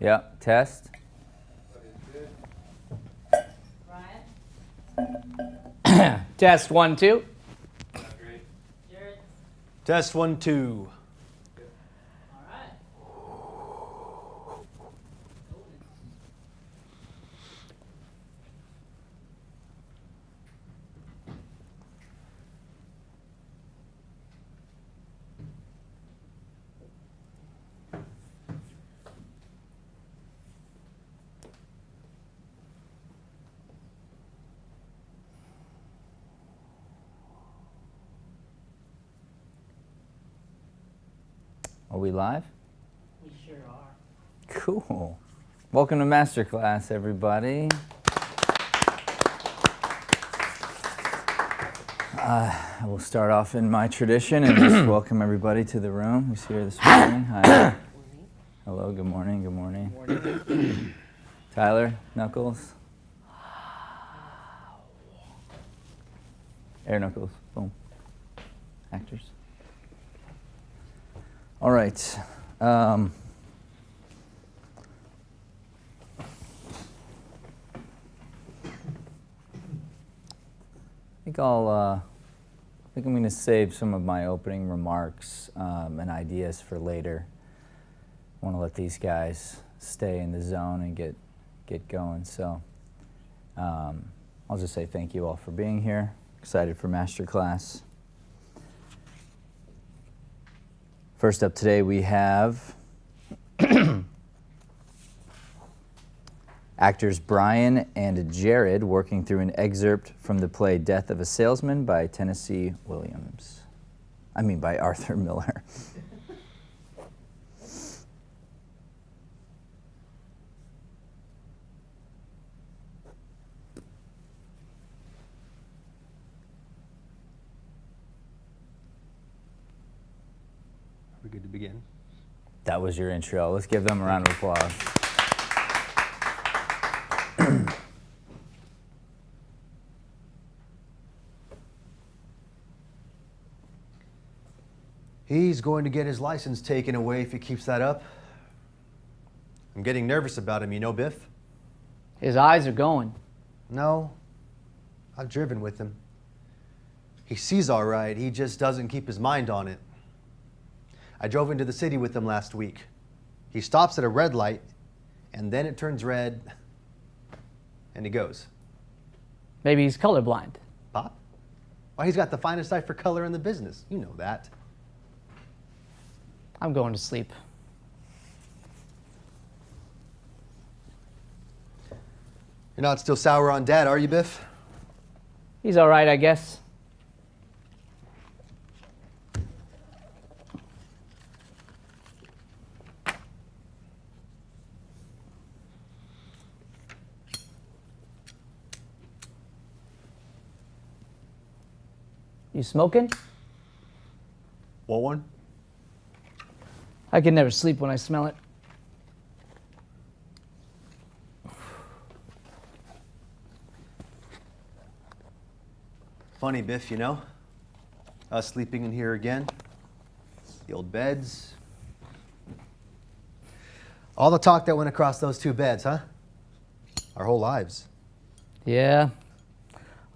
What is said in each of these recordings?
Yep, test. Ryan? Test 1, 2. Jared? Test 1, 2. All right. Are we live? We sure are. Cool. Welcome to Masterclass, everybody. I will start off in my tradition and just welcome everybody to the room who's here this morning. Hi. Hello, good morning, good morning. Tyler, Knuckles. Air Knuckles, boom. Actors. All right. I think I'm going to save some of my opening remarks and ideas for later. I want to let these guys stay in the zone and get going. So I'll just say thank you all for being here. Excited for Masterclass. First up today we have actors Brian and Jared working through an excerpt from the play Death of a Salesman by by Arthur Miller. We're good to begin. That was your intro. Let's give them a round of applause. He's going to get his license taken away if he keeps that up. I'm getting nervous about him, you know, Biff? His eyes are going. No, I've driven with him. He sees all right, he just doesn't keep his mind on it. I drove into the city with him last week. He stops at a red light, and then it turns red, and he goes. Maybe he's colorblind. Pop? Why, he's got the finest eye for color in the business. You know that. I'm going to sleep. You're not still sour on Dad, are you, Biff? He's all right, I guess. You smoking? What one? I can never sleep when I smell it. Funny, Biff, you know? Us sleeping in here again. The old beds. All the talk that went across those two beds, huh? Our whole lives. Yeah,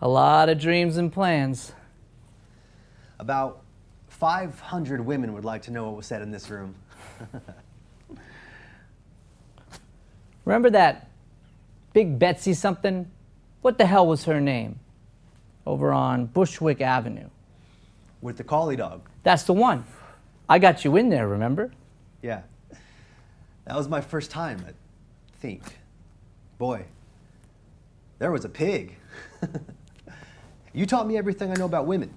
a lot of dreams and plans. About 500 women would like to know what was said in this room. Remember that big Betsy something? What the hell was her name? Over on Bushwick Avenue. With the collie dog. That's the one. I got you in there, remember? Yeah. That was my first time, I think. Boy, there was a pig. You taught me everything I know about women.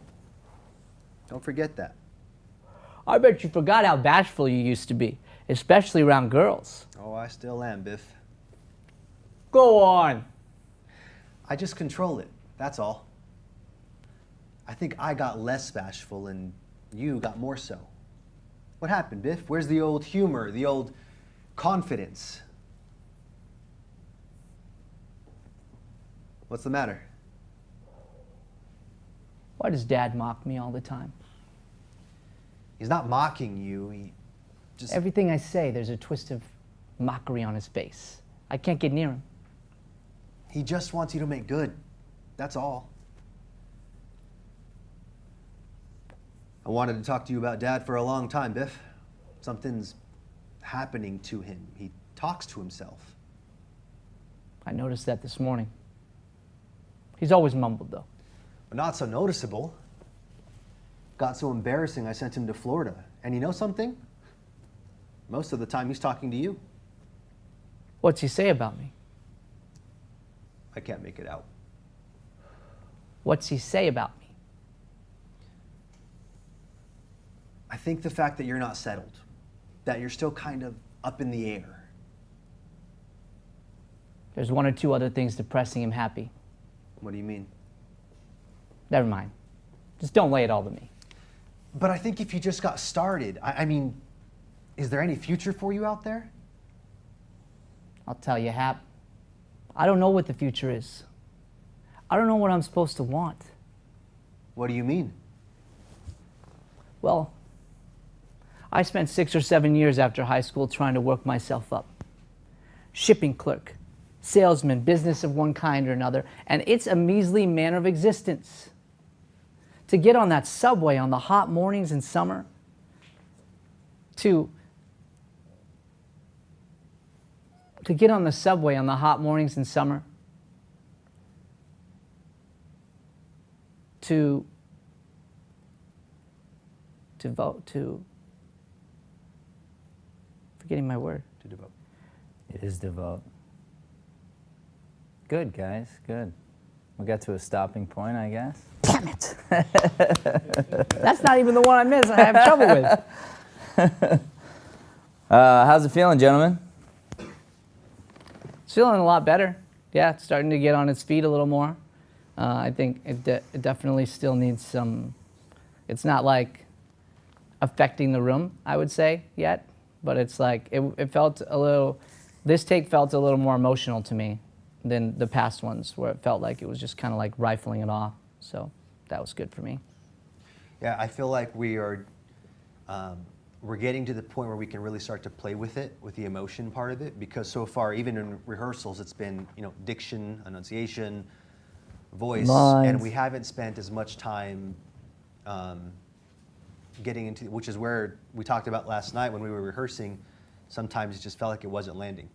Don't forget that. I bet you forgot how bashful you used to be, especially around girls. Oh, I still am, Biff. Go on. I just control it, that's all. I think I got less bashful and you got more so. What happened, Biff? Where's the old humor, the old confidence? What's the matter? Why does Dad mock me all the time? He's not mocking you, he just... Everything I say, there's a twist of mockery on his face. I can't get near him. He just wants you to make good. That's all. I wanted to talk to you about Dad for a long time, Biff. Something's happening to him. He talks to himself. I noticed that this morning. He's always mumbled, though. But not so noticeable. Got so embarrassing I sent him to Florida. And you know something? Most of the time he's talking to you. What's he say about me? I can't make it out. What's he say about me? I think the fact that you're not settled, that you're still kind of up in the air. There's one or two other things depressing him happy. What do you mean? Never mind. Just don't lay it all to me. But I think if you just got started, I mean, is there any future for you out there? I'll tell you, Hap, I don't know what the future is. I don't know what I'm supposed to want. What do you mean? Well, I spent 6 or 7 years after high school trying to work myself up. Shipping clerk, salesman, business of one kind or another, and it's a measly manner of existence. To get on that subway on the hot mornings in summer, to get on the subway on the hot mornings in summer, to forgetting my word. To devote. It is devote. Good, guys, good. We got to a stopping point, I guess. Damn it! That's not even the one I missed. I have trouble with. How's it feeling, gentlemen? It's feeling a lot better. Yeah, it's starting to get on its feet a little more. I think it definitely still needs some. It's not like affecting the room, I would say, yet, but it's like it felt a little. This take felt a little more emotional to me than the past ones, where it felt like it was just kind of like rifling it off. So that was good for me. Yeah, I feel like we're getting to the point where we can really start to play with it, with the emotion part of it, because so far, even in rehearsals, it's been, diction, enunciation, voice, Lines. and we haven't spent as much time getting into, which is where we talked about last night when we were rehearsing. Sometimes it just felt like it wasn't landing.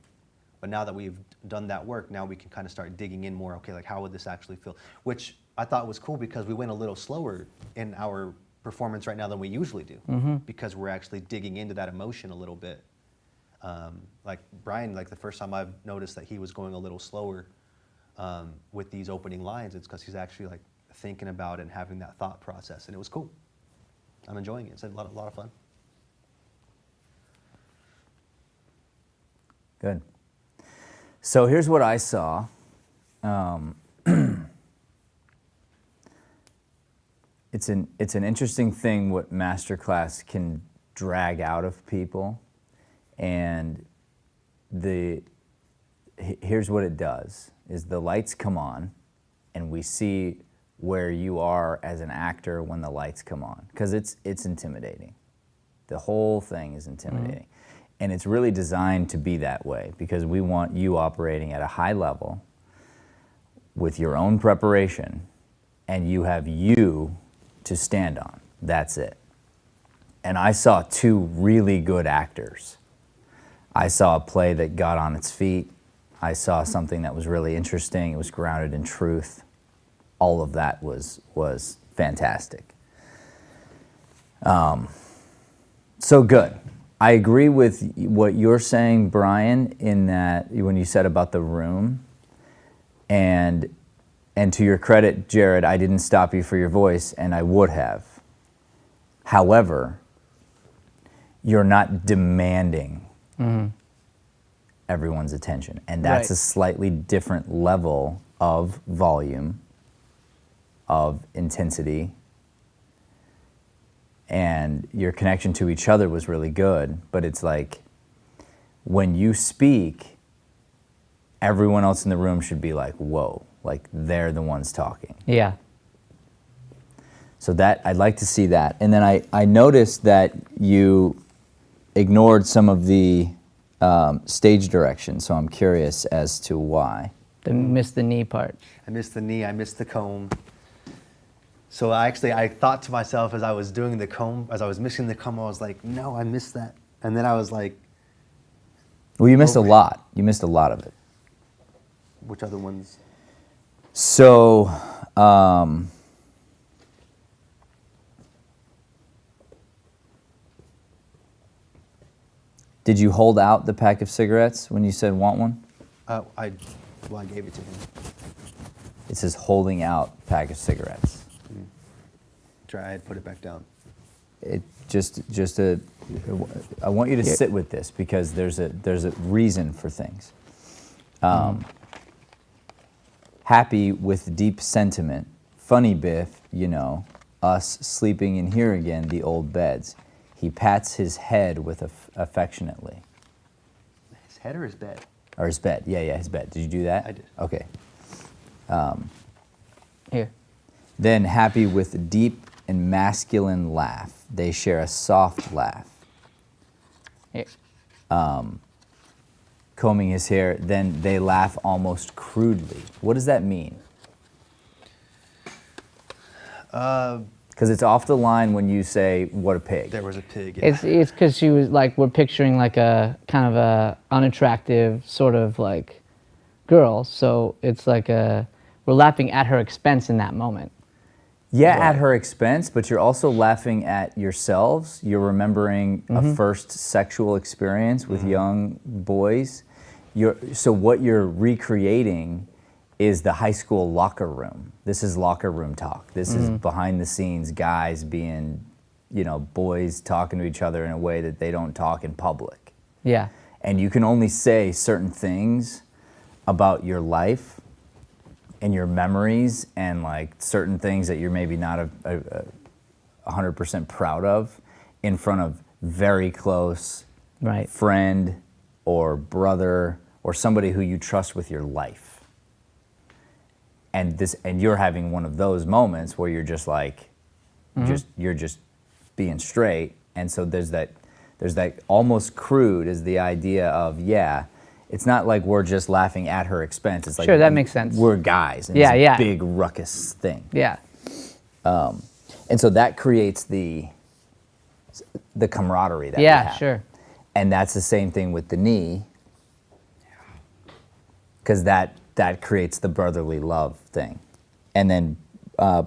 But now that we've done that work, now we can kind of start digging in more. Okay, like how would this actually feel? Which I thought was cool because we went a little slower in our performance right now than we usually do, because we're actually digging into that emotion a little bit. Like Brian, like the first time I've noticed that he was going a little slower with these opening lines, it's because he's actually like thinking about it and having that thought process, and it was cool. I'm enjoying it. It's a lot of fun. Good. So here's what I saw. It's an interesting thing what masterclass can drag out of people, and here's what it does: is the lights come on, and we see where you are as an actor when the lights come on, because it's intimidating. The whole thing is intimidating. And it's really designed to be that way, because we want you operating at a high level with your own preparation, and you have you to stand on. That's it. And I saw two really good actors. I saw a play that got on its feet. I saw something that was really interesting. It was grounded in truth. All of that was fantastic. So good. I agree with what you're saying, Brian, in that when you said about the room, and to your credit, Jared, I didn't stop you for your voice, and I would have. However, you're not demanding everyone's attention, and that's Right. a slightly different level of volume, of intensity, and your connection to each other was really good. But it's like, when you speak, everyone else in the room should be like, whoa, like they're the ones talking. Yeah. So that, I'd like to see that. And then I noticed that you ignored some of the stage direction, so I'm curious as to why. Missed the knee part. I missed the knee, I missed the comb. So I thought to myself as I was doing the comb, as I was missing the comb, I was like, no, I missed that. And then I was like, Well, you missed a Okay. lot. You missed a lot of it. which other ones? So, did you hold out the pack of cigarettes when you said want one? I gave it to him. It says holding out pack of cigarettes. Try, I'd put it back down. It I want you to Yeah. sit with this because there's a reason for things. Happy with deep sentiment, funny Biff, you know, us sleeping in here again, the old beds. He pats his head with affectionately. His head or his bed? Or his bed, yeah, his bed. Did you do that? I did. Okay. Here. Then happy with deep and masculine laugh. They share a soft laugh. Here. Combing his hair, then they laugh almost crudely. What does that mean? Because it's off the line when you say, what a pig. There was a pig. Yeah. It's because she was like, we're picturing like a kind of a unattractive sort of like girl. So it's like we're laughing at her expense in that moment. Yeah, Right. at her expense, but you're also laughing at yourselves. You're remembering a first sexual experience with young boys. So what you're recreating is the high school locker room. This is locker room talk. This is behind the scenes guys being, you know, boys talking to each other in a way that they don't talk in public. Yeah. And you can only say certain things about your life and your memories and like certain things that you're maybe not 100% proud of in front of very close Right. friend or brother or somebody who you trust with your life. And you're having one of those moments where you're just like, you're just being straight. And so there's that almost crude is the idea of, yeah, it's not like we're just laughing at her expense. It's like, Sure, that makes sense. We're guys. And Yeah, it's a yeah. big ruckus thing. Yeah. And so that creates the camaraderie that we Yeah, have. sure. And that's the same thing with the knee, because that creates the brotherly love thing. And then,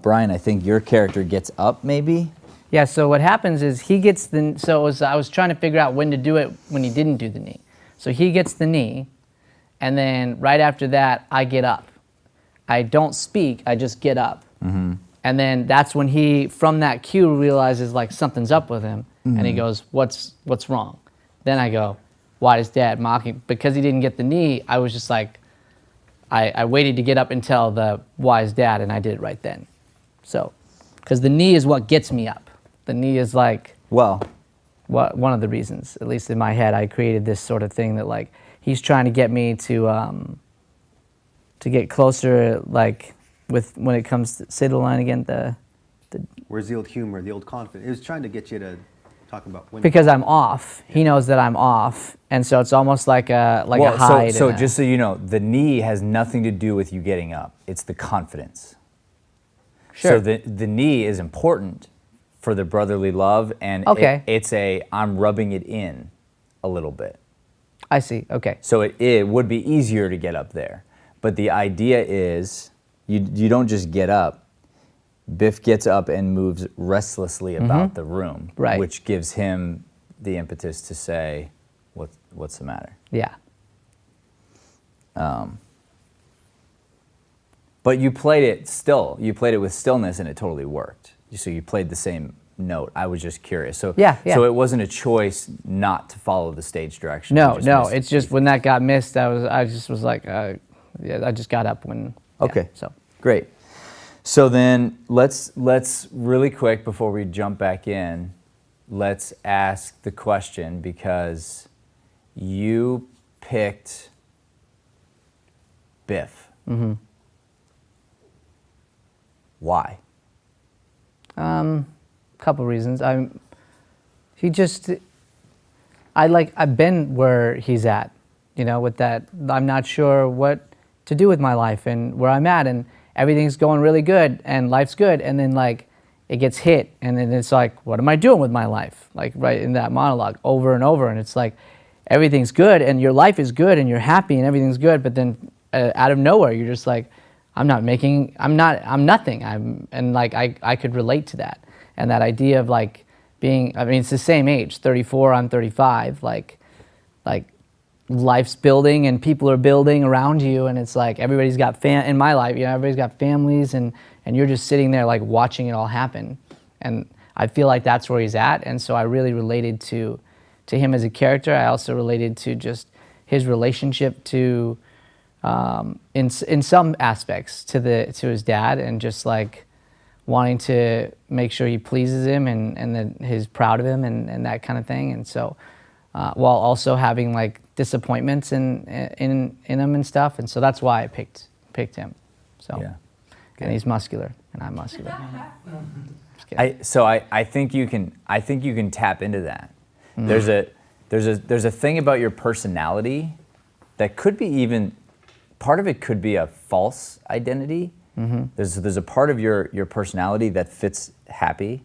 Brian, I think your character gets up maybe? Yeah, so what happens is he gets I was trying to figure out when to do it when he didn't do the knee. So he gets the knee, and then right after that, I get up. I don't speak, I just get up. And then that's when he, from that cue, realizes like something's up with him, and he goes, what's wrong? Then I go, why is Dad mocking? Because he didn't get the knee, I was just like, I waited to get up until the why is Dad, and I did it right then. So, because the knee is what gets me up. The knee is like, Well, one of the reasons, at least in my head, I created this sort of thing that like he's trying to get me to get closer, like with when it comes to, say the line again, Where's the old humor, the old confidence? It was trying to get you to talk about women. because I'm off. He knows that I'm off, and so it's almost like a hide. So and a- just so you know, the knee has nothing to do with you getting up. It's the confidence. Sure. So the knee is important for the brotherly love, and Okay. it's I'm rubbing it in a little bit. I see. Okay. So it would be easier to get up there. But the idea is you don't just get up. Biff gets up and moves restlessly about the room, Right. which gives him the impetus to say, what's the matter? Yeah. But you played it still. You played it with stillness, and it totally worked. So you played the same note. I was just curious. So Yeah. So it wasn't a choice not to follow the stage direction. No, You just no. missed It's it. just when that got missed, I just was like, yeah, I just got up when. Yeah, Okay. So. Great. So then let's really quick before we jump back in, let's ask the question, because you picked Biff. Why? Couple reasons. I've been where he's at, you know, with that. I'm not sure what to do with my life and where I'm at, and everything's going really good and life's good, and then like it gets hit, and then it's like, what am I doing with my life? Like right in that monologue over and over, and it's like everything's good and your life is good and you're happy and everything's good, but then out of nowhere you're just like, I'm nothing. And like I could relate to that, and that idea of like being, I mean, it's the same age, 34, I'm 35, like life's building and people are building around you, and it's like everybody's got in my life, you know, everybody's got families, and you're just sitting there like watching it all happen. And I feel like that's where he's at, and so I really related to him as a character. I also related to just his relationship to in some aspects to his dad, and just like wanting to make sure he pleases him, and that he's proud of him, and that kind of thing. And so while also having like disappointments in him and stuff, and so that's why I picked him. So Yeah. and he's muscular and I'm muscular. I think you can tap into that. There's a thing about your personality that could be, even part of it could be a false identity. There's a part of your personality that fits happy,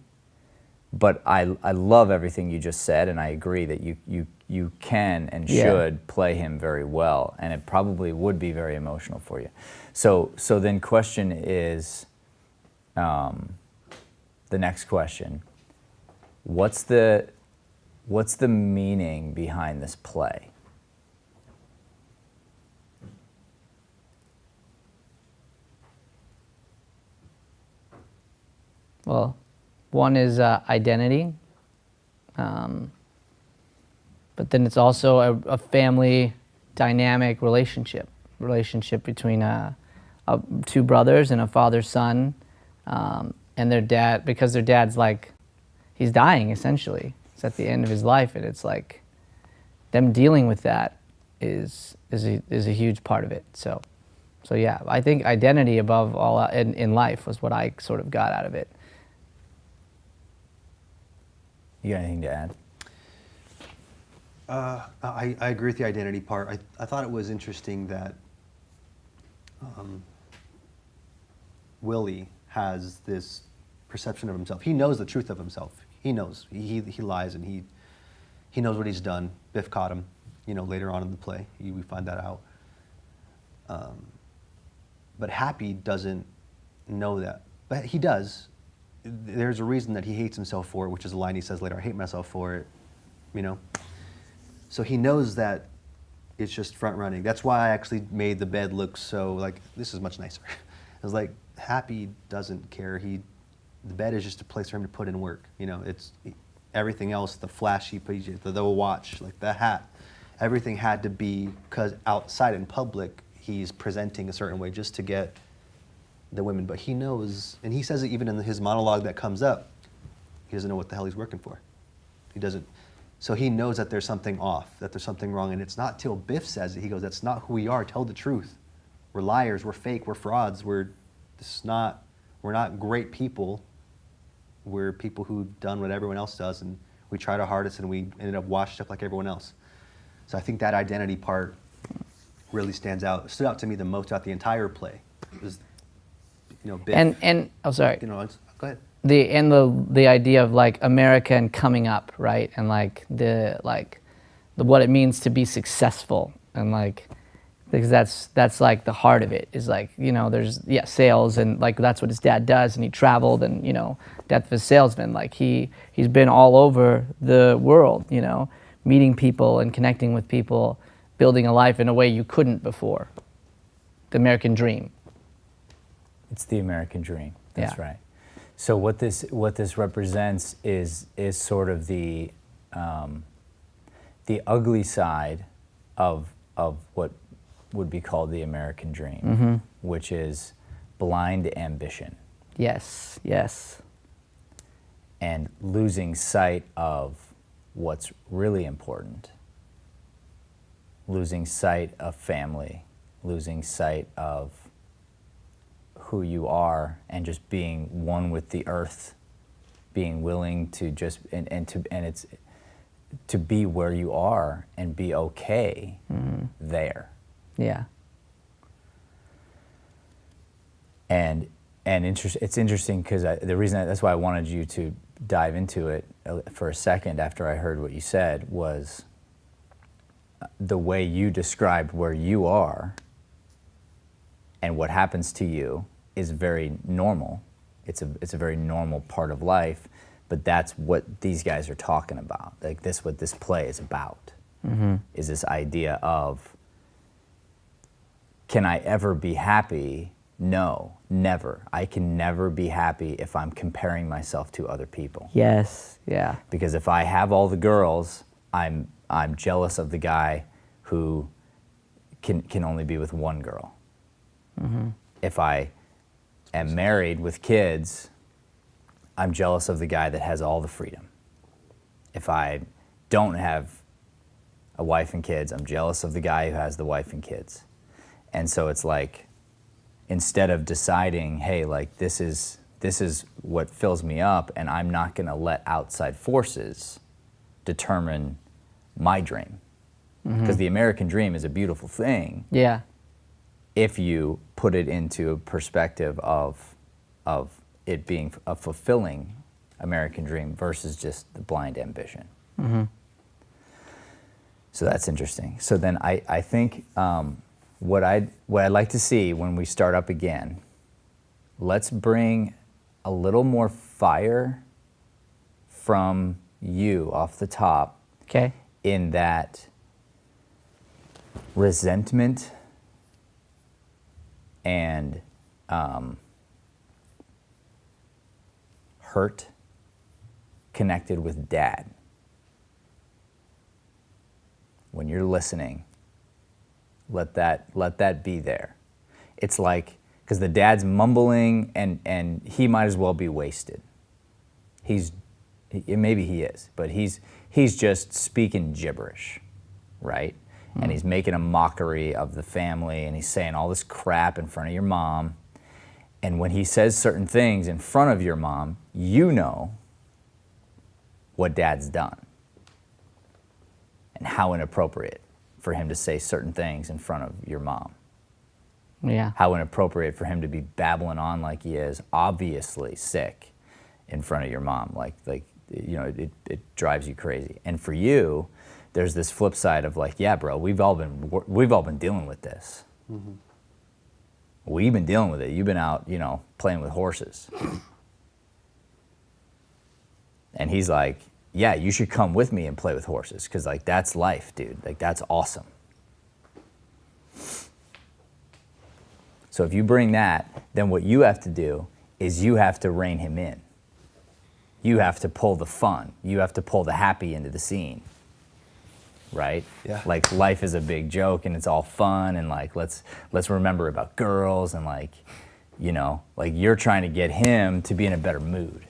but I love everything you just said, and I agree that you can and should play him very well, and it probably would be very emotional for you. So then question is, the next question, what's the meaning behind this play? Well, one is identity, but then it's also a family dynamic relationship between two brothers and a father-son, and their dad, because their dad's like, he's dying essentially. It's at the end of his life, and it's like them dealing with that is a huge part of it. So yeah, I think identity above all in life was what I sort of got out of it. You got anything to add? I agree with the identity part. I thought it was interesting that Willie has this perception of himself. He knows the truth of himself. He knows. He lies, and he knows what he's done. Biff caught him, you know, later on in the play. We find that out. But Happy doesn't know that. But he does. There's a reason that he hates himself for it, which is a line he says later, I hate myself for it, you know? So he knows that it's just front running. That's why I actually made the bed look so, like, this is much nicer. It's like, Happy doesn't care. The bed is just a place for him to put in work. You know, it's everything else, the flashy, the watch, like the hat, everything had to be, because outside in public, he's presenting a certain way just to get the women. But he knows, and he says it even in his monologue that comes up, he doesn't know what the hell he's working for. He doesn't. So he knows that there's something off, that there's something wrong, and it's not till Biff says it. He goes, that's not who we are, tell the truth. We're liars, we're fake, we're frauds, we're not great people. We're people who've done what everyone else does, and we tried our hardest, and we ended up washed up like everyone else. So I think that identity part really stands out. It stood out to me the most out the entire play. It was, you know, Biff. And oh, sorry. You know, go ahead. The idea of like America and coming up, right? And like what it means to be successful, and like, because that's like the heart of it, is like, you know, there's sales, and like that's what his dad does, and he traveled, and you know, Death of a Salesman, like he's been all over the world, you know, meeting people and connecting with people, building a life in a way you couldn't before. The American dream. It's the American dream. That's right. So what this represents is sort of the ugly side of what would be called the American dream, which is blind ambition. Yes. And losing sight of what's really important. Losing sight of family, losing sight of who you are, and just being one with the earth, being willing to just and to be where you are and be okay there. Yeah. And it's interesting because that's why I wanted you to dive into it for a second after I heard what you said was the way you described where you are and what happens to you is very normal. It's a very normal part of life, but that's what these guys are talking about. Like what this play is about, is this idea of, can I ever be happy? No, never. I can never be happy if I'm comparing myself to other people. Yes. Yeah. Because if I have all the girls, I'm jealous of the guy who can only be with one girl. If I am married with kids, I'm jealous of the guy that has all the freedom. If I don't have a wife and kids, I'm jealous of the guy who has the wife and kids. And so it's like, instead of deciding, hey, like this is what fills me up and I'm not gonna let outside forces determine my dream. Because the American dream is a beautiful thing. Yeah. If you put it into a perspective of it being a fulfilling American dream versus just the blind ambition. So that's interesting. So then I think what I'd like to see when we start up again, let's bring a little more fire from you off the top. Okay. In that resentment and hurt connected with dad. When you're listening, let that be there. It's like, because the dad's mumbling and he might as well be wasted. Maybe he is, but he's just speaking gibberish, right? And he's making a mockery of the family and he's saying all this crap in front of your mom. And when he says certain things in front of your mom, you know what dad's done and how inappropriate for him to say certain things in front of your mom. Yeah. How inappropriate for him to be babbling on like he is, obviously sick, in front of your mom. Like you know, it drives you crazy. And for you, there's this flip side of like, yeah, bro, we've all been dealing with this. We've been dealing with it. You've been out, you know, playing with horses. And he's like, yeah, you should come with me and play with horses, because like that's life, dude. Like that's awesome. So if you bring that, then what you have to do is you have to rein him in. You have to pull the fun. You have to pull the happy into the scene. Right? Yeah. Like life is a big joke and it's all fun and like let's remember about girls and like, you know, like you're trying to get him to be in a better mood.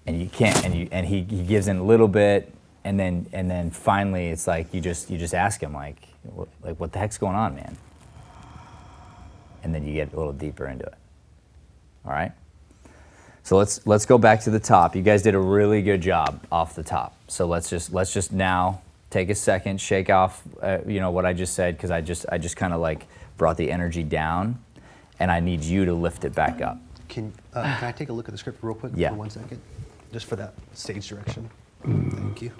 And you can't, and he gives in a little bit, and then finally it's like you just ask him like what the heck's going on, man? And then you get a little deeper into it. All right. So let's go back to the top. You guys did a really good job off the top. So let's just now take a second, shake off, you know, what I just said, because I just kind of like brought the energy down, and I need you to lift it back up. Can I take a look at the script real quick Yeah. for 1 second? Just for that stage direction. Thank you.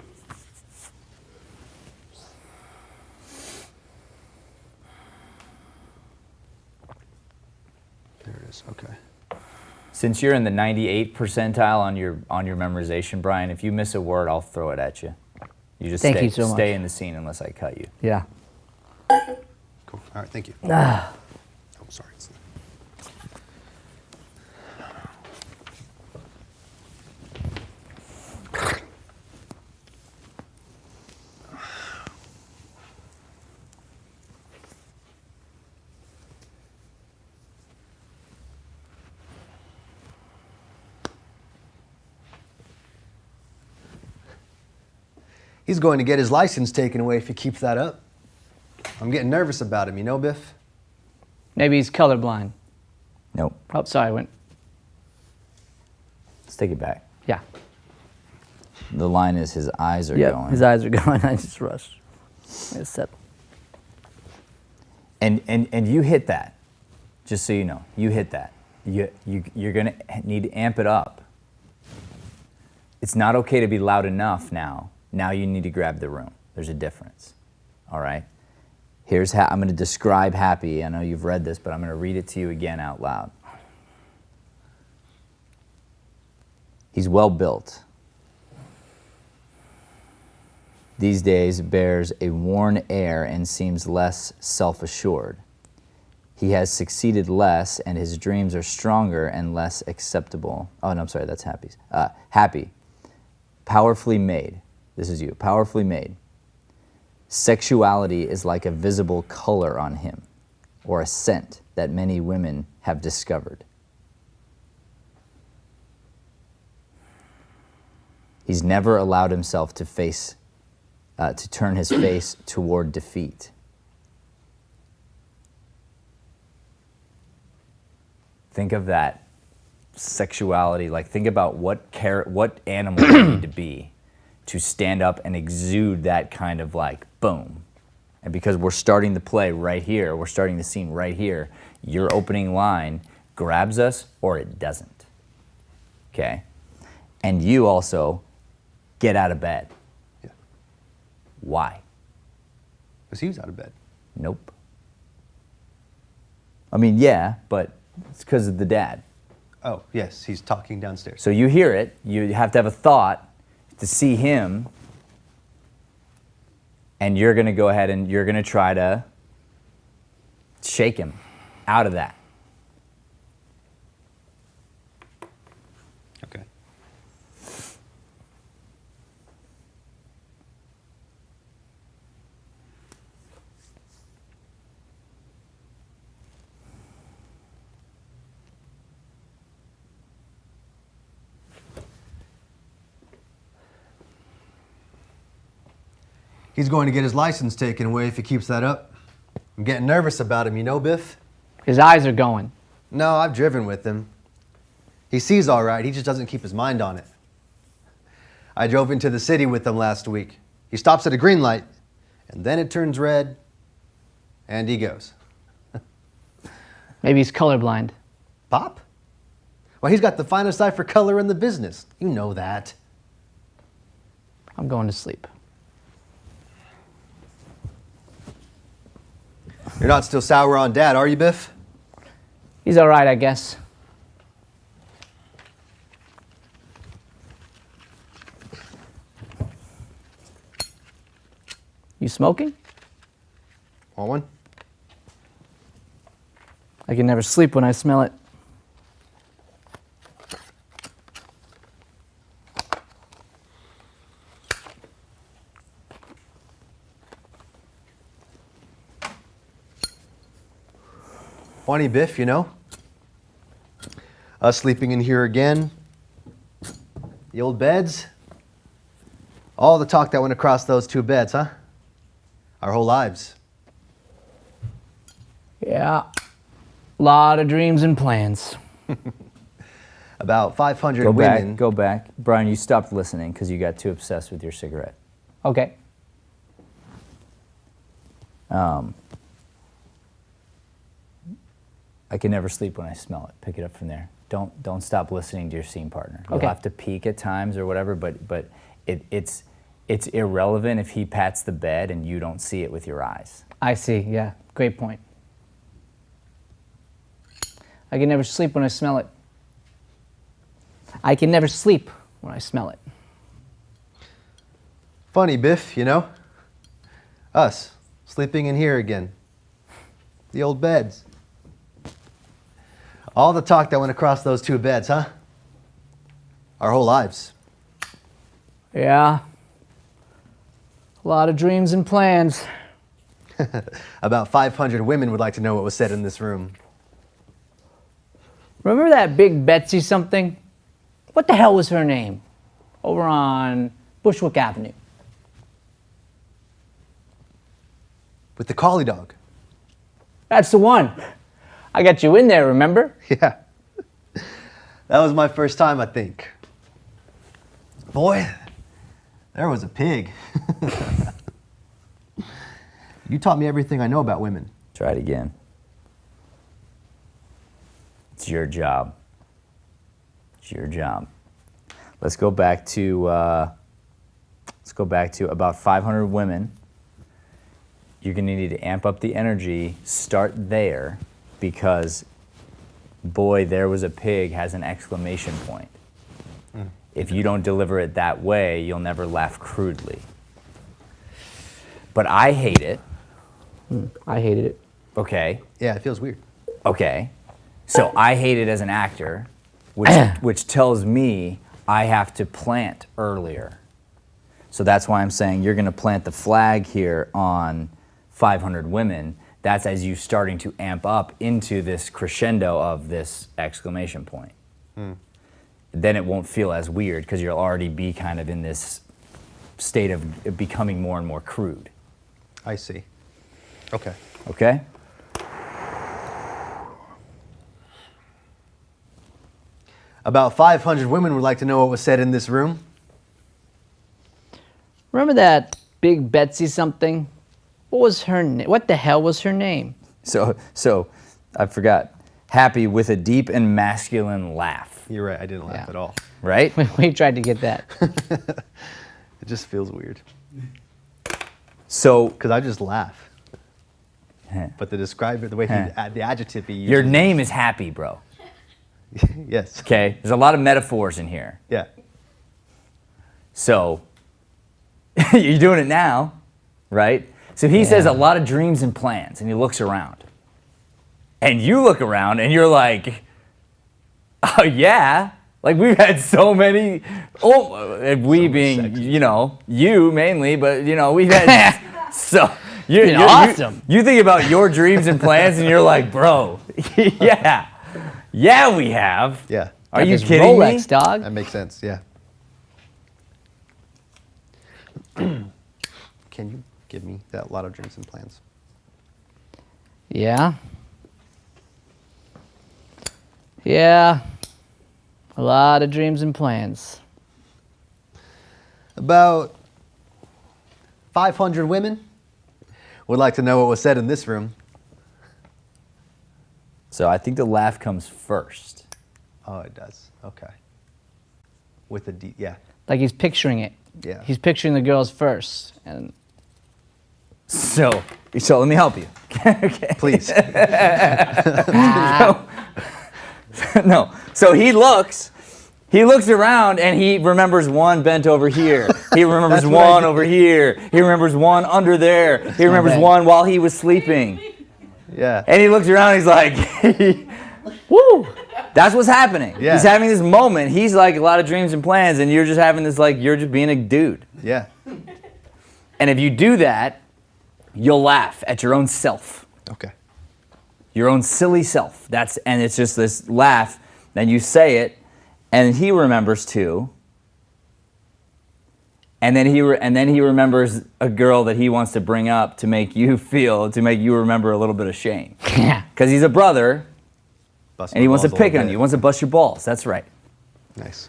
There it is. Okay. Since you're in the 98th percentile on your memorization, Brian, if you miss a word, I'll throw it at you. You just Thank you so much. stay in the scene unless I cut you. Yeah. Cool. All right. Thank you. Oh, sorry. He's going to get his license taken away if he keeps that up. I'm getting nervous about him, you know, Biff? Maybe he's colorblind. Nope. Oh, sorry, I went. Let's take it back. Yeah. The line is his eyes are Yep, going. his eyes are going. I just rushed. It's settled. And you hit that. Just so you know, you hit that. You're gonna need to amp it up. It's not okay to be loud enough now. Now you need to grab the room. There's a difference. All right? Here's how I'm going to describe happy. I know you've read this, but I'm going to read it to you again out loud. He's well built. These days bears a worn air and seems less self-assured. He has succeeded less, and his dreams are stronger and less acceptable. Oh, no, I'm sorry, that's Happy's. Happy. Powerfully made. This is you. Powerfully made. Sexuality is like a visible color on him, or a scent that many women have discovered. He's never allowed himself to turn his face toward defeat. Think of that sexuality, like think about what animal you need to be to stand up and exude that kind of like boom. And because we're starting the play right here, we're starting the scene right here, your opening line grabs us or it doesn't. Okay? And you also get out of bed. Yeah. Why? Because he was out of bed. Nope. I mean, yeah, but it's because of the dad. Oh, yes, he's talking downstairs. So you hear it, you have to have a thought to see him, and you're going to go ahead and you're going to try to shake him out of that. Okay. He's going to get his license taken away if he keeps that up. I'm getting nervous about him, you know, Biff? His eyes are going. No, I've driven with him. He sees all right, he just doesn't keep his mind on it. I drove into the city with him last week. He stops at a green light, and then it turns red, and he goes. Maybe he's colorblind. Pop? Well, he's got the finest eye for color in the business. You know that. I'm going to sleep. You're not still sour on Dad, are you, Biff? He's all right, I guess. You smoking? Want one? I can never sleep when I smell it. Funny, Biff, you know? Us sleeping in here again. The old beds. All the talk that went across those two beds, huh? Our whole lives. Yeah. Lot of dreams and plans. About 500 women. Go back. Brian, you stopped listening because you got too obsessed with your cigarette. Okay. I can never sleep when I smell it. Pick it up from there. Don't stop listening to your scene partner. You'll Okay. have to peek at times or whatever, but it's irrelevant if he pats the bed and you don't see it with your eyes. I see, yeah. Great point. I can never sleep when I smell it. I can never sleep when I smell it. Funny, Biff, you know? Us sleeping in here again. The old beds. All the talk that went across those two beds, huh? Our whole lives. Yeah. A lot of dreams and plans. About 500 women would like to know what was said in this room. Remember that big Betsy something? What the hell was her name? Over on Bushwick Avenue. With the collie dog. That's the one. I got you in there, remember? Yeah. That was my first time, I think. Boy, There was a pig. You taught me everything I know about women. Try it again. It's your job. It's your job. Let's go back to about 500 women. You're going to need to amp up the energy. Start there, because boy, there was a pig has an exclamation point. If you don't deliver it that way, you'll never laugh crudely. But I hate it. I hated it. Okay. Yeah, it feels weird. Okay. So I hate it as an actor, which tells me I have to plant earlier. So that's why I'm saying you're going to plant the flag here on 500 women. That's as you starting to amp up into this crescendo of this exclamation point. Then it won't feel as weird because you'll already be kind of in this state of becoming more and more crude. I see. Okay. Okay? About 500 women would like to know what was said in this room. Remember that big Betsy something? What was her name? What the hell was her name? So I forgot. Happy with a deep and masculine laugh, You're right, I didn't laugh Yeah. at all. right? We tried to get that. It just feels weird. So Because I just laugh. But to describe it, the way the adjective he uses. your name is Happy, bro. Yes. Okay? There's a lot of metaphors in here. Yeah. So you're doing it now, right? So he says a lot of dreams and plans, and he looks around. And you look around and you're like, oh yeah, like we've had so many, we being, sexy. you mainly, but we've had, so you're awesome. You think about your dreams and plans and you're like, bro, yeah, we have. Yeah. Are Got you this kidding Rolex, me? dog. That makes sense, yeah. Can you give me that lot of dreams and plans? Yeah. Yeah. A lot of dreams and plans. About 500 women would like to know what was said in this room. So I think the laugh comes first. Oh, it does. Okay. With a D, yeah. Like he's picturing it. Yeah. He's picturing the girls first. And So let me help you. Okay. Please. No. So he looks around and he remembers one bent over here. He remembers That's what I one did. over here. He remembers one under there. He remembers bad. one while he was sleeping. Yeah. And he looks around and he's like, woo! That's what's happening. Yeah. He's having this moment. He's like a lot of dreams and plans and you're just having this you're just being a dude. Yeah. And if you do that, you'll laugh at your own self. Okay. Your own silly self. And it's just this laugh. Then you say it, and he remembers too. And then he remembers a girl that he wants to bring up to make you remember a little bit of shame. yeah. Because he's a brother, Bust and he my wants to balls a pick little on bit. you. He wants to bust your balls. That's right. Nice.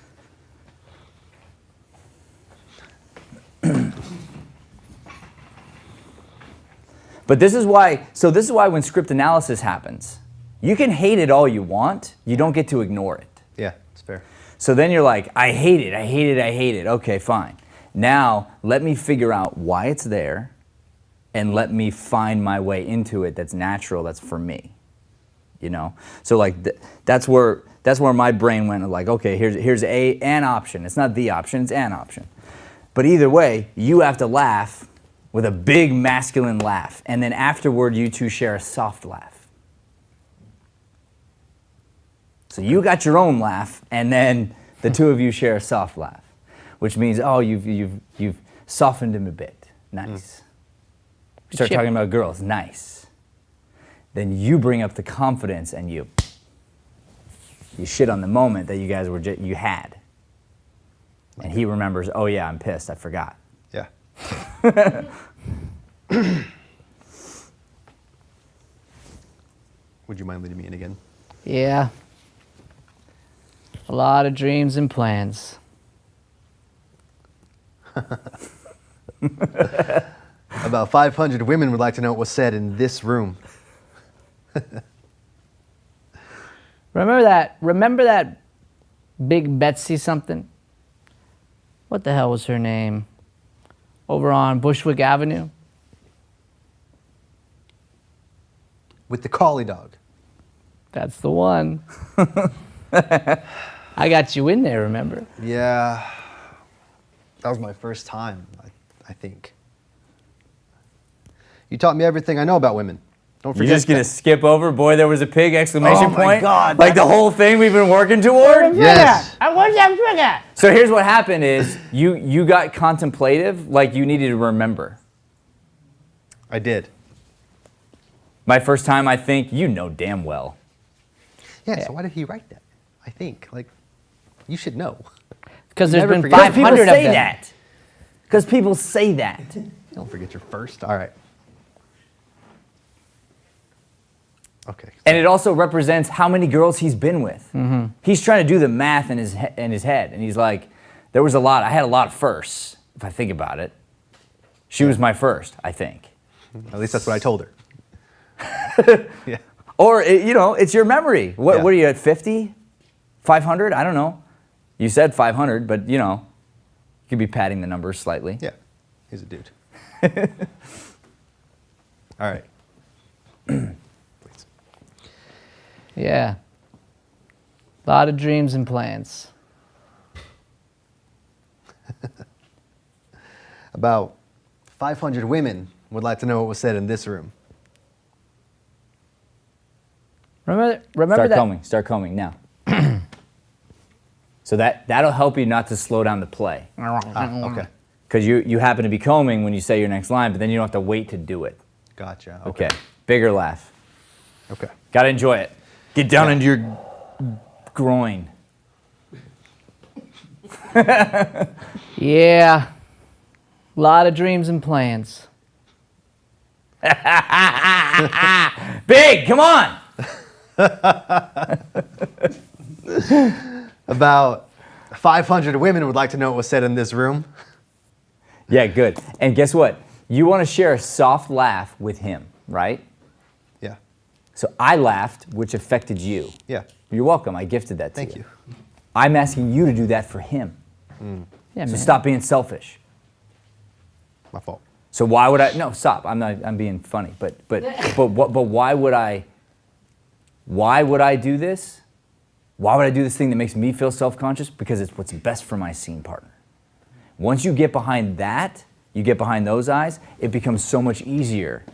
But this is why when script analysis happens, you can hate it all you want. You don't get to ignore it. Yeah, it's fair. So then you're like, I hate it. Okay, fine. Now let me figure out why it's there and let me find my way into it that's natural, that's for me. So that's where my brain went okay, here's an option. It's not the option, it's an option. But either way, you have to laugh with a big masculine laugh, and then afterward you two share a soft laugh. So you got your own laugh, and then the two of you share a soft laugh, which means you've softened him a bit. Nice. Start Chip. talking about girls. Nice. Then you bring up the confidence, and you shit on the moment that you guys you had, and he remembers. Oh yeah, I'm pissed. I forgot. Yeah. Would you mind leading me in again? Yeah. A lot of dreams and plans. About 500 women would like to know what was said in this room. Remember that big Betsy something? What the hell was her name? Over on Bushwick Avenue? With the collie dog. That's the one. I got you in there, remember? Yeah. That was my first time, I think. You taught me everything I know about women. Don't You're forget just gonna that. skip over, boy, there was a pig, exclamation Oh my point? God, Like the whole thing we've been working toward? Yes. Where's that trigger? So here's what happened is, you got contemplative, like you needed to remember. I did. My first time, I think, you know damn well. Yeah, so why did he write that? I think, like, you should know. Because there's Never been forget. 500 people of say them. that. Because people say that. Don't forget your first. All right. Okay. And it also represents how many girls he's been with. Mm-hmm. He's trying to do the math in his head, and he's like, there was a lot. I had a lot of firsts, if I think about it. She was my first, I think. At least that's what I told her. Yeah. Or, it's your memory. What Yeah. are you at, 50? 500? I don't know. You said 500, but, you could be padding the numbers slightly. Yeah. He's a dude. All right. Please. Yeah. A lot of dreams and plans. About 500 women would like to know what was said in this room. Remember Start combing now. So that'll help you not to slow down the play. Okay. Because you happen to be combing when you say your next line, but then you don't have to wait to do it. Gotcha. Okay. Bigger laugh. Okay. Got to enjoy it. Get down into your groin. Yeah. A lot of dreams and plans. Big, come on. About 500 women would like to know what was said in this room. Yeah, good. And guess what? You want to share a soft laugh with him, right? Yeah. So I laughed, which affected you. Yeah. You're welcome. I gifted that to Thank you. you. I'm asking you to do that for him. Yeah, So man. stop being selfish. My fault. So why would I? No, stop. I'm being funny. But why would I? Why would I do this? Why would I do this thing that makes me feel self-conscious? Because it's what's best for my scene partner. Once you get behind that, you get behind those eyes, it becomes so much easier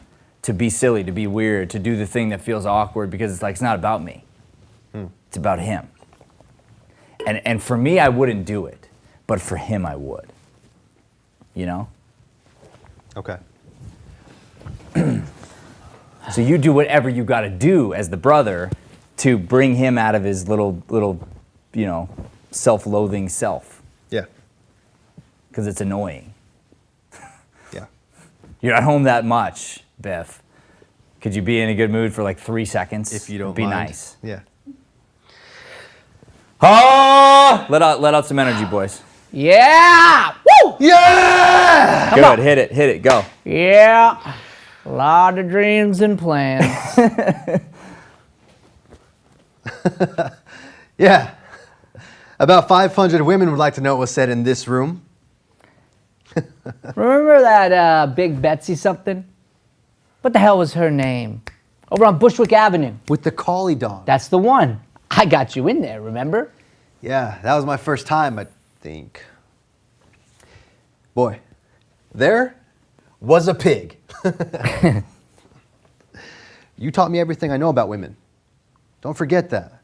to be silly, to be weird, to do the thing that feels awkward because it's like, it's not about me. It's about him. And for me, I wouldn't do it. But for him, I would. You know? Okay. So you do whatever you got to do as the brother to bring him out of his little, self-loathing self. Yeah. Because it's annoying. Yeah. You're not home that much, Biff. Could you be in a good mood for like 3 seconds? If you don't be mind. nice. Yeah. Oh! Let out some energy, boys. Yeah! Woo! Yeah! Good. Hit it. Go. Yeah. A lot of dreams and plans. Yeah. About 500 women would like to know what was said in this room. Remember that big Betsy something? What the hell was her name? Over on Bushwick Avenue. With the collie dog. That's the one. I got you in there, remember? Yeah, that was my first time, I think. Boy, there was a pig. You taught me everything I know about women. Don't forget that.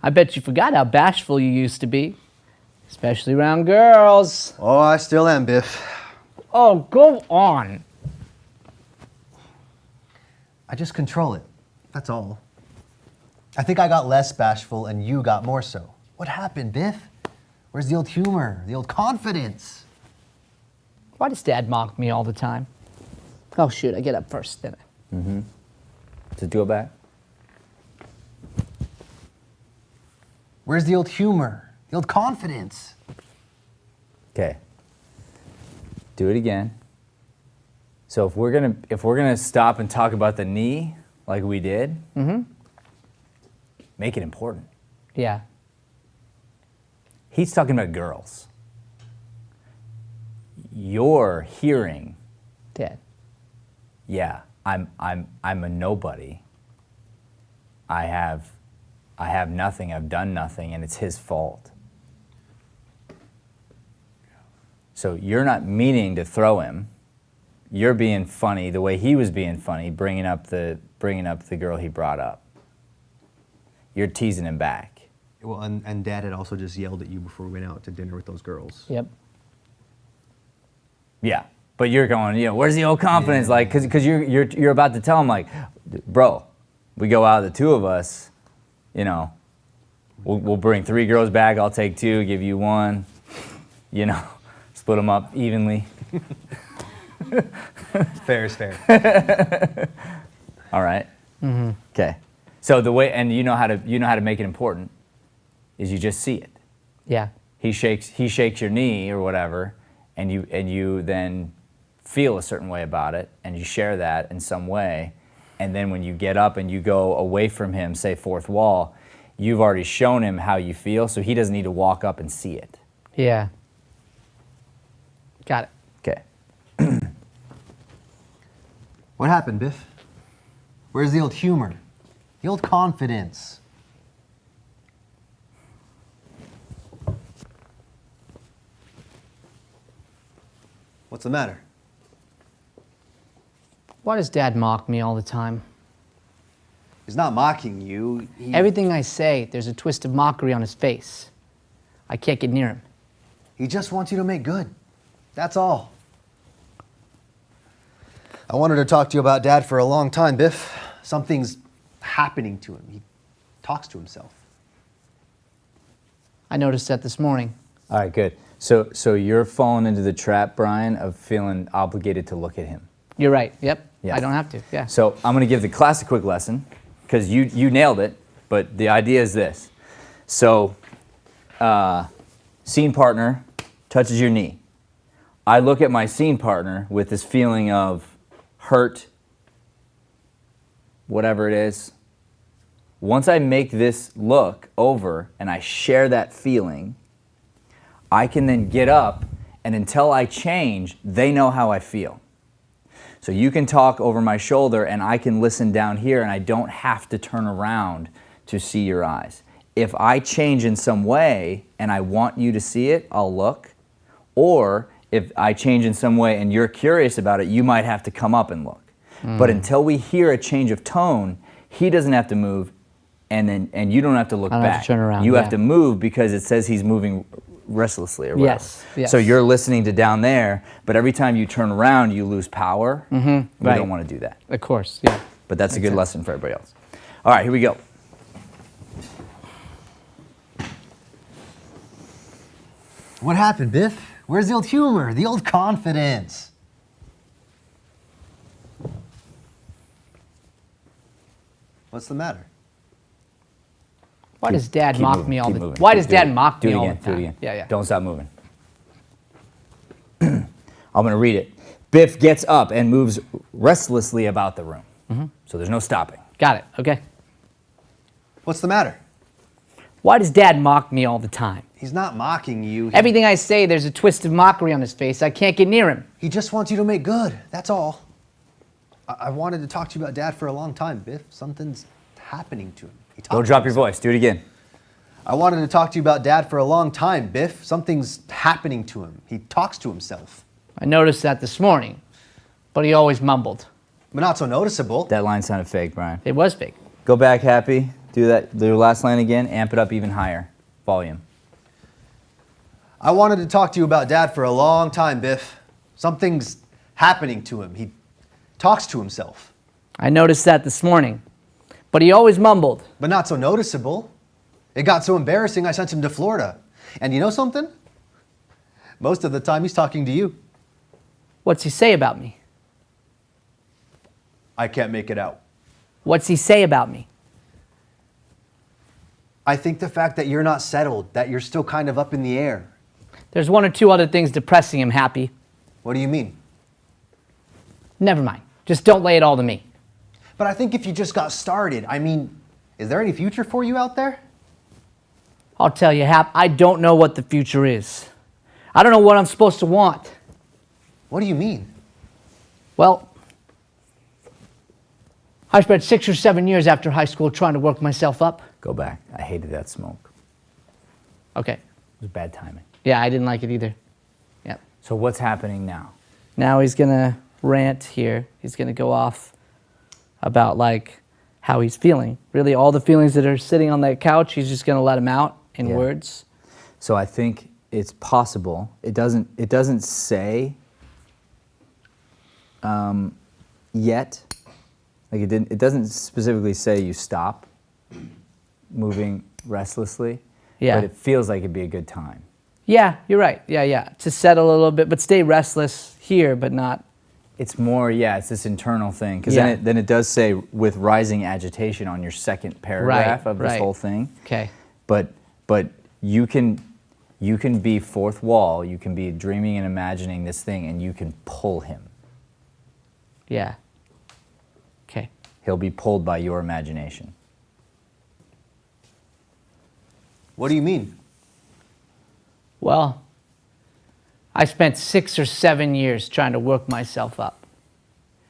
I bet you forgot how bashful you used to be. Especially around girls. Oh, I still am, Biff. Oh, go on. I just control it. That's all. I think I got less bashful and you got more so. What happened, Biff? Where's the old humor, the old confidence? Why does Dad mock me all the time? Oh, shoot, I get up first, didn't I? Just do it back. Where's the old humor, the old confidence? Okay. Do it again. So if we're gonna stop and talk about the knee like we did, make it important. Yeah. He's talking about girls. You're hearing, Dad. yeah, I'm a nobody. I have nothing, I've done nothing, and it's his fault. So you're not meaning to throw him. You're being funny the way he was being funny, bringing up the girl he brought up. You're teasing him back. Well, and Dad had also just yelled at you before we went out to dinner with those girls. Yep. Yeah, but you're going, where's the old confidence? Like, because you're about to tell him, like, bro, we go out, the two of us, we'll bring 3 girls back. I'll take 2, give you 1, split them up evenly. Fair is fair. All right. Okay. So the way, and you know how to make it important, is you just see it. Yeah. He shakes your knee or whatever, and you then feel a certain way about it, and you share that in some way, and then when you get up and you go away from him, say fourth wall, you've already shown him how you feel, so he doesn't need to walk up and see it. Yeah. Got it. Okay. What happened, Biff? Where's the old humor? The old confidence? What's the matter? Why does Dad mock me all the time? He's not mocking you. Everything I say, there's a twist of mockery on his face. I can't get near him. He just wants you to make good. That's all. I wanted to talk to you about Dad for a long time, Biff. Something's happening to him. He talks to himself. I noticed that this morning. All right, good. So you're falling into the trap, Brian, of feeling obligated to look at him. You're right. Yep. Yeah. I don't have to. Yeah. So I'm going to give the class a quick lesson, because you nailed it, but the idea is this. So scene partner touches your knee. I look at my scene partner with this feeling of hurt, whatever it is. Once I make this look over and I share that feeling, I can then get up, and until I change, they know how I feel. So you can talk over my shoulder and I can listen down here, and I don't have to turn around to see your eyes. If I change in some way and I want you to see it, I'll look. Or if I change in some way and you're curious about it, you might have to come up and look. But until we hear a change of tone, he doesn't have to move, and you don't have to look I don't back. have to turn around, You yeah. have to move because it says he's moving restlessly or whatever. Yes, yes. So you're listening to down there, but every time you turn around, you lose power. We right. don't want to do that. Of course. Yeah. But that's a good sense. lesson for everybody else. All right, here we go. What happened, Biff? Where's the old humor? The old confidence? What's the matter? Why does Dad Keep mock moving, me all keep the moving. Why does Do Dad it. mock Do me it all again, the do it time? again. Yeah, yeah. Don't stop moving. I'm going to read it. Biff gets up and moves restlessly about the room. So there's no stopping. Got it. Okay. What's the matter? Why does Dad mock me all the time? He's not mocking you. Everything I say, there's a twist of mockery on his face. I can't get near him. He just wants you to make good. That's all. I wanted to talk to you about Dad for a long time, Biff. Something's happening to him. He talks Don't to drop your himself. voice. Do it again. I wanted to talk to you about Dad for a long time, Biff. Something's happening to him. He talks to himself. I noticed that this morning, but he always mumbled. But not so noticeable. That line sounded fake, Brian. It was fake. Go back, Happy. Do that. Do the last line again. Amp it up even higher. Volume. I wanted to talk to you about Dad for a long time, Biff. Something's happening to him. He talks to himself. I noticed that this morning, but he always mumbled. But not so noticeable. It got so embarrassing I sent him to Florida. And you know something? Most of the time he's talking to you. What's he say about me? I can't make it out. What's he say about me? I think the fact that you're not settled, that you're still kind of up in the air. There's 1 or 2 other things depressing him, Happy. What do you mean? Never mind. Just don't lay it all to me. But I think if you just got started, I mean, is there any future for you out there? I'll tell you, Hap, I don't know what the future is. I don't know what I'm supposed to want. What do you mean? Well, I spent 6 or 7 years after high school trying to work myself up. Go back. I hated that smoke. Okay. It was bad timing. Yeah, I didn't like it either. Yep. So what's happening now? Now he's going to rant here. He's going to go off about like how he's feeling. Really, all the feelings that are sitting on that couch, he's just going to let them out in words. So I think it's possible. It doesn't say yet. Like it doesn't specifically say you stop moving restlessly. Yeah. But it feels like it'd be a good time. Yeah, you're right. Yeah. To settle a little bit, but stay restless here, but not. It's more, it's this internal thing. Because Yeah. then it does say with rising agitation on your second paragraph of this whole thing. Okay. But you can be fourth wall. You can be dreaming and imagining this thing, and you can pull him. Yeah. Okay. He'll be pulled by your imagination. What do you mean? Well, I spent 6 or 7 years trying to work myself up.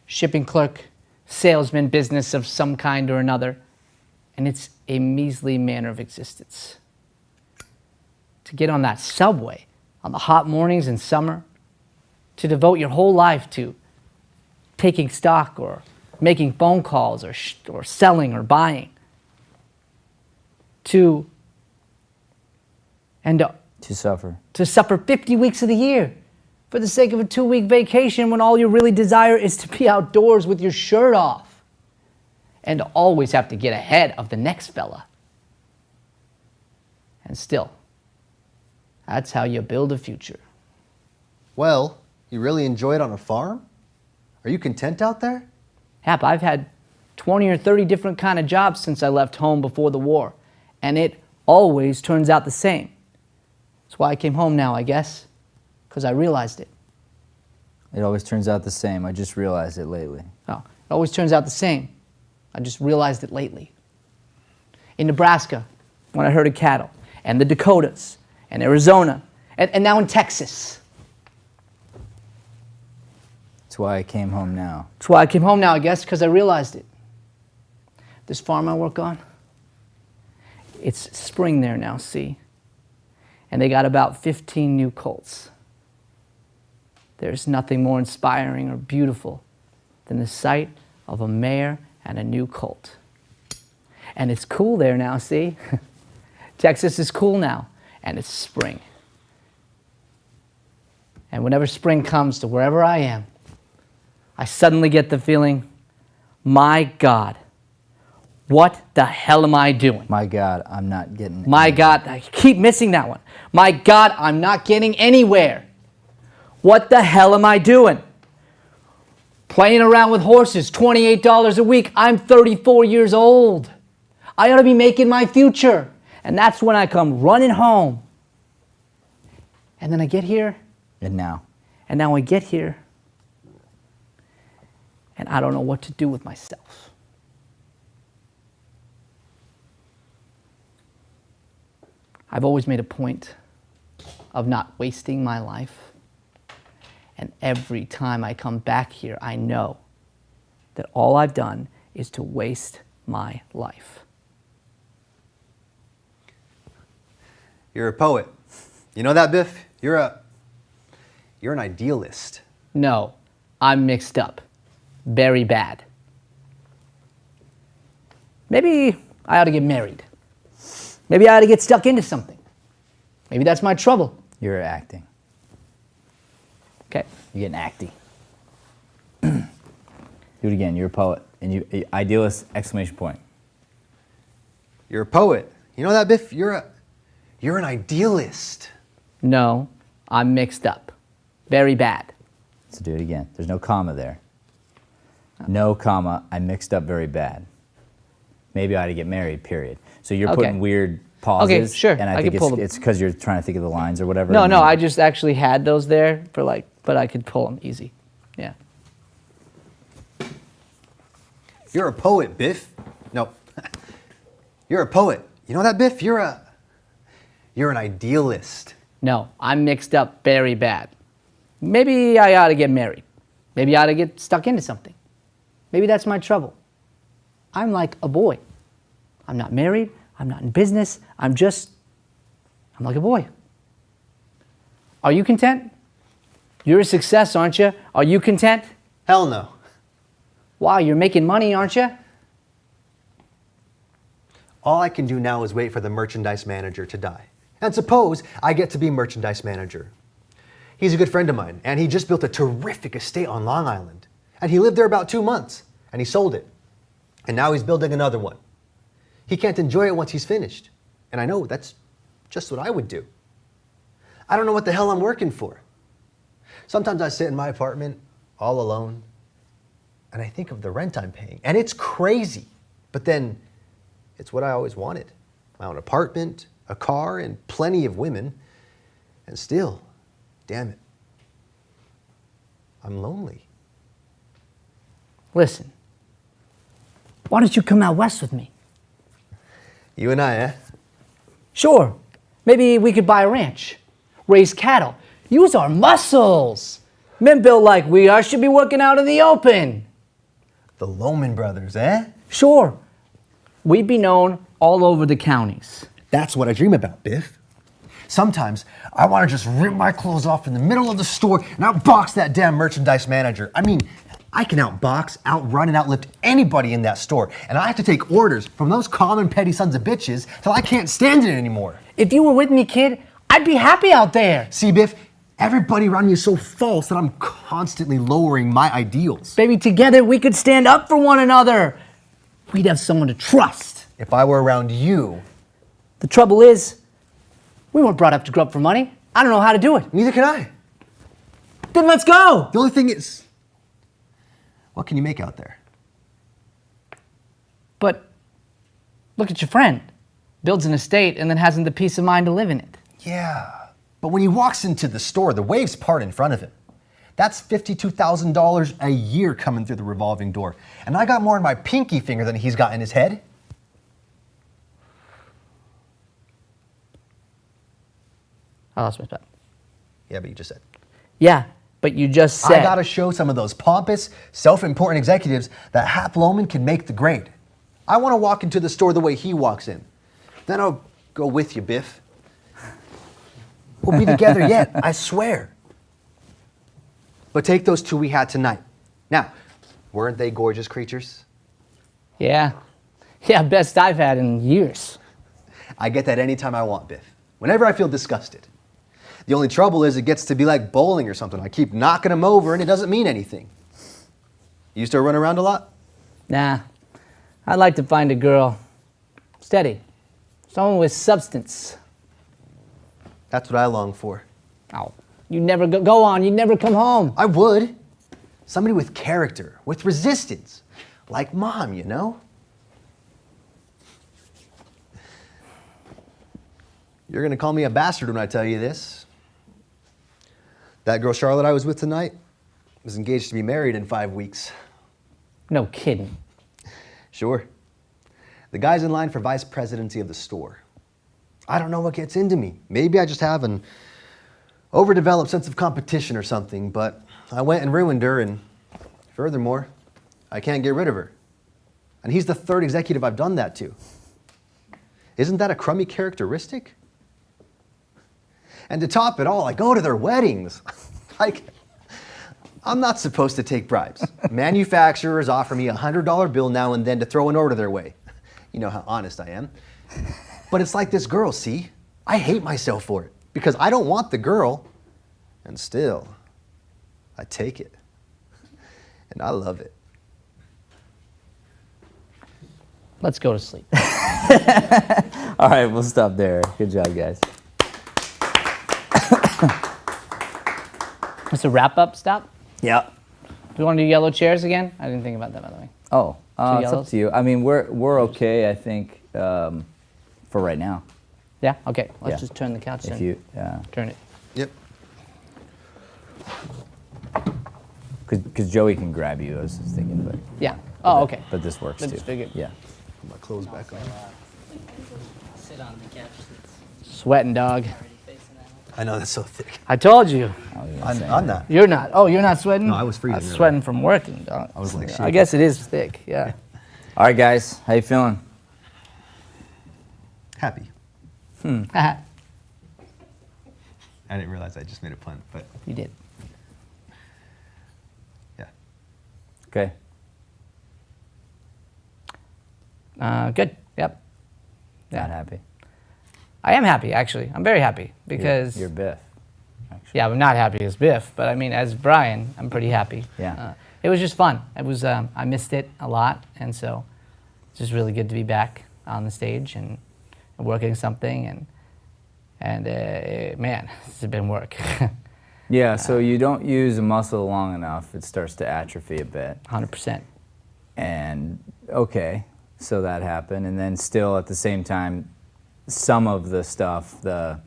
Shipping clerk, salesman, business of some kind or another, and it's a measly manner of existence. To get on that subway on the hot mornings in summer, to devote your whole life to taking stock or making phone calls or selling or buying, to suffer 50 weeks of the year for the sake of a 2-week vacation when all you really desire is to be outdoors with your shirt off, and to always have to get ahead of the next fella. And still, that's how you build a future. Well, you really enjoy it on a farm? Are you content out there? Hap, I've had 20 or 30 different kind of jobs since I left home before the war, and it always turns out the same. That's why I came home now, I guess, because I realized it. It always turns out the same. I just realized it lately. Oh, it always turns out the same. I just realized it lately. In Nebraska, when I herded cattle, and the Dakotas, and Arizona, and now in Texas. That's why I came home now. That's why I came home now, I guess, because I realized it. This farm I work on, it's spring there now, see? And they got about 15 new colts. There's nothing more inspiring or beautiful than the sight of a mare and a new colt. And it's cool there now, see? Texas is cool now, and it's spring. And whenever spring comes to wherever I am, I suddenly get the feeling, my God, what the hell am I doing? My God, I'm not getting My God, I keep missing that one. My God, I'm not getting anywhere. What the hell am I doing? Playing around with horses, $28 a week. I'm 34 years old. I ought to be making my future. And that's when I come running home. And then I get here. And now I get here. And I don't know what to do with myself. I've always made a point of not wasting my life. And every time I come back here, I know that all I've done is to waste my life. You're a poet. You know that, Biff? You're an idealist. No, I'm mixed up. Very bad. Maybe I ought to get married. Maybe I ought to get stuck into something. Maybe that's my trouble. you're acting. Okay. You're getting acty. Do it again. You're a poet. And you idealist, exclamation point. You're a poet. You know that, Biff? You're an idealist. No, I'm mixed up. Very bad. So do it again. There's no comma there. No comma. I mixed up very bad. Maybe I ought to get married, period. So you're Okay. putting weird pauses. Okay, sure. And I I think can pull them. it's because you're trying to think of the lines or whatever. No, and no, then- I just actually had those there for like but I could pull them easy. Yeah. You're a poet, Biff. No, you're a poet. You know that, Biff? You're an idealist. No, I'm mixed up very bad. Maybe I ought to get married. Maybe I ought to get stuck into something. Maybe that's my trouble. I'm like a boy. I'm not married. I'm not in business. I'm like a boy. Are you content? You're a success, aren't you? Are you content? Hell no. Wow, you're making money, aren't you? All I can do now is wait for the merchandise manager to die. And suppose I get to be merchandise manager. He's a good friend of mine, and he just built a terrific estate on Long Island. And he lived there about 2 months, and he sold it. And now he's building another one. He can't enjoy it once he's finished. And I know that's just what I would do. I don't know what the hell I'm working for. Sometimes I sit in my apartment, all alone, and I think of the rent I'm paying. And it's crazy. But then, it's what I always wanted. My own apartment, a car, and plenty of women. And still, damn it, I'm lonely. Listen, why don't you come out west with me? You and I, eh? Sure, maybe we could buy a ranch, raise cattle, use our muscles. Men built like we are should be working out in the open. The Lohman brothers, eh? Sure, we'd be known all over the counties. That's what I dream about, Biff. Sometimes I want to just rip my clothes off in the middle of the store and outbox that damn merchandise manager. I mean, I can outbox, outrun, and outlift anybody in that store. And I have to take orders from those common petty sons of bitches till I can't stand it anymore. If you were with me, kid, I'd be happy out there. See, Biff, everybody around me is so false that I'm constantly lowering my ideals. Baby, together we could stand up for one another. We'd have someone to trust. If I were around you... The trouble is, we weren't brought up to grow up for money. I don't know how to do it. Neither can I. Then let's go. The only thing is, what can you make out there? But look at your friend. Builds an estate and then hasn't the peace of mind to live in it. Yeah, but when he walks into the store, the waves part in front of him. That's $52,000 a year coming through the revolving door. And I got more in my pinky finger than he's got in his head. I lost my spot. Yeah, but you just said. Yeah, but you just said. I gotta show some of those pompous, self-important executives that Hap Lohman can make the grade. I wanna walk into the store the way he walks in. Then I'll go with you, Biff. We'll be together yet, I swear. But take those two we had tonight. Now, weren't they gorgeous creatures? Yeah. Yeah, best I've had in years. I get that anytime I want, Biff. Whenever I feel disgusted. The only trouble is it gets to be like bowling or something. I keep knocking them over and it doesn't mean anything. You still run around a lot? Nah, I'd like to find a girl steady, someone with substance. That's what I long for. Oh, you never go on, you never come home. I would. Somebody with character, with resistance. Like Mom, you know? You're gonna call me a bastard when I tell you this. That girl Charlotte I was with tonight was engaged to be married in 5 weeks. No kidding. Sure. The guy's in line for vice presidency of the store. I don't know what gets into me. Maybe I just have an overdeveloped sense of competition or something, but I went and ruined her, and furthermore, I can't get rid of her. And he's the third executive I've done that to. Isn't that a crummy characteristic? And to top it all, I go to their weddings. Like, I'm not supposed to take bribes. Manufacturers offer me a $100 bill now and then to throw an order their way. You know how honest I am. But it's like this girl, see? I hate myself for it because I don't want the girl, and still, I take it. And I love it. Let's go to sleep. All right, we'll stop there. Good job, guys. It's a wrap-up stop? Yeah. Do we want to do yellow chairs again? I didn't think about that, by the way. Oh, it's up yellows? to you. I mean, we're okay, I think, for right now. Yeah? Okay, let's Yeah. just turn the couch If in. you, Turn it. Yep. Because Joey can grab you, I was just thinking, but. Yeah. Oh, okay. But this works I too. just figured. Yeah. Put my clothes back on. Sit on the couch that's Sweating, dog. already facing out. I know, that's so thick. I told you. I was gonna say I'm that. not. You're not. Oh, you're not sweating? No, I was freezing I was earlier. sweating from working, dog. I was like I shaking. guess it is thick, yeah. All right, guys, how you feeling? Happy. Haha. I didn't realize I just made a pun, but You did. yeah. Okay. Good. Yep. Not happy. I am happy, actually. I'm very happy because You're Biff. Actually. yeah, I'm not happy as Biff, but I mean, as Brian, I'm pretty happy. Yeah. It was just fun. It was. I missed it a lot, and so it's just really good to be back on the stage and working something. And man, this has been work. Yeah, so you don't use a muscle long enough, it starts to atrophy a bit. 100%. And okay, so that happened. And then still at the same time, some of the stuff, the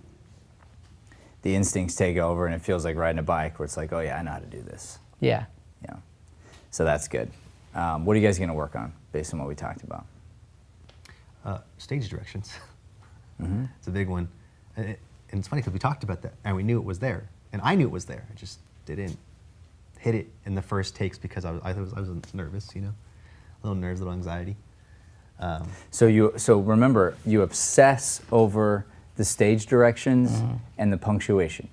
instincts take over and it feels like riding a bike where it's like, oh yeah, I know how to do this. Yeah. Yeah. So that's good. What are you guys going to work on based on what we talked about? Stage directions. Mm-hmm. It's a big one. And it's funny because we talked about that and we knew it was there. And I knew it was there. I just didn't hit it in the first takes because I was nervous, you know? A little nerves, a little anxiety. So remember, you obsess over the stage directions and the punctuation.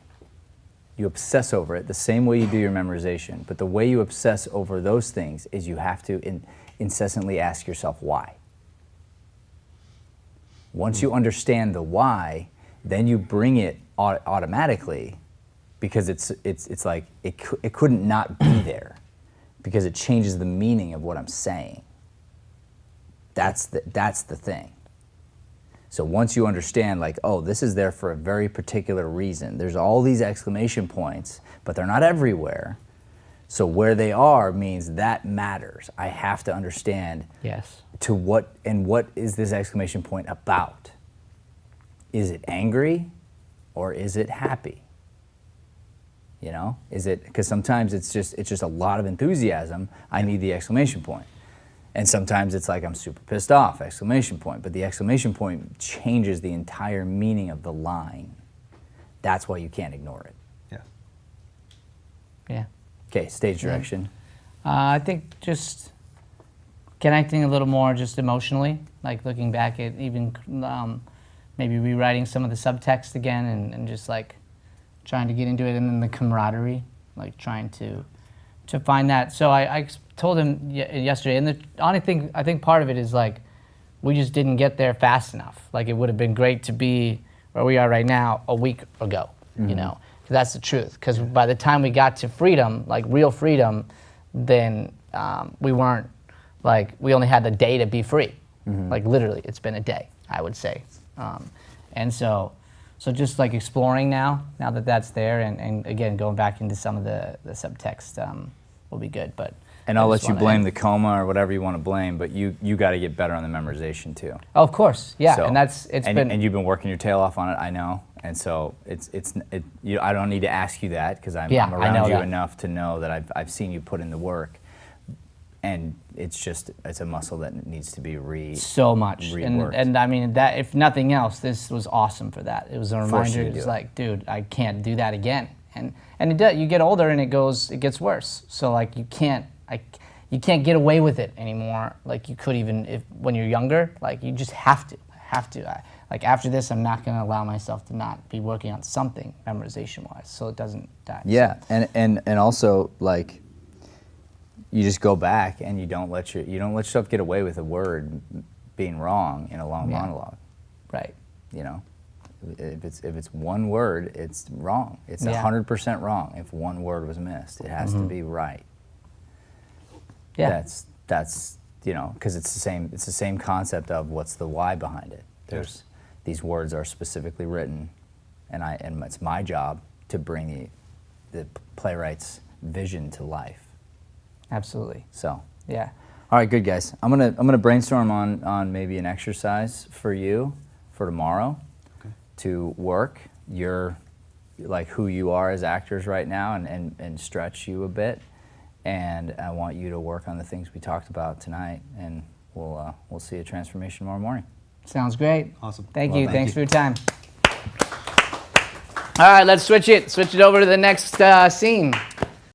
You obsess over it the same way you do your memorization, but the way you obsess over those things is you have to incessantly ask yourself why. Once you understand the why, then you bring it automatically because it's like it couldn't not be there because it changes the meaning of what I'm saying. That's the thing. So once you understand, like, oh, this is there for a very particular reason. There's all these exclamation points, but they're not everywhere. So where they are means that matters. I have to understand Yes. to what is this exclamation point about? Is it angry or is it happy? You know, is it, because sometimes it's just a lot of enthusiasm. I need the exclamation point. And sometimes it's like I'm super pissed off, exclamation point. But the exclamation point changes the entire meaning of the line. That's why you can't ignore it. Yeah. Yeah. Okay, stage direction. I think just connecting a little more just emotionally, like looking back at even maybe rewriting some of the subtext again and just like trying to get into it, and then the camaraderie, like trying to find that. So I told him yesterday, and the only thing, I think part of it is like we just didn't get there fast enough. Like it would have been great to be where we are right now a week ago, you know? 'Cause that's the truth. Because by the time we got to freedom, like real freedom, then we weren't, like, we only had the day to be free. Like literally, it's been a day, I would say. And so just like exploring now that that's there, and again, going back into some of the subtext will be good. But And I'll let you blame the coma or whatever you want to blame, but you got to get better on the memorization too. Oh, of course, yeah, So- and and you've been working your tail off on it, I know, and so I don't need to ask you that because I'm Yeah, I around know you that. enough to know that I've seen you put in the work, and it's a muscle that needs to be so much, reworked. and I mean that if nothing else, this was awesome for that. It was a Forced you reminder. to It's do it. like, dude, I can't do that again, and it does. You get older and it gets worse. So like you can't get away with it anymore. Like you could even when you're younger. Like you just have to. Like after this, I'm not going to allow myself to not be working on something memorization-wise, so it doesn't die. Yeah, and also like you just go back and you don't let yourself get away with a word being wrong in a long Yeah. monologue. Right. You know, if it's one word, it's wrong. It's Yeah. 100% wrong if one word was missed. It has to be right. Yeah. That's you know, because it's the same concept of what's the why behind it. There's these words are specifically written, and it's my job to bring the playwright's vision to life. Absolutely. So, Yeah. all right, good guys. I'm gonna brainstorm on maybe an exercise for you for tomorrow to work your like who you are as actors right now and stretch you a bit. and I want you to work on the things we talked about tonight, and we'll see a transformation tomorrow morning. Sounds great. Awesome. Thank Well, you. thank Thanks you. for your time. All right, let's switch it. Switch it over to the next scene.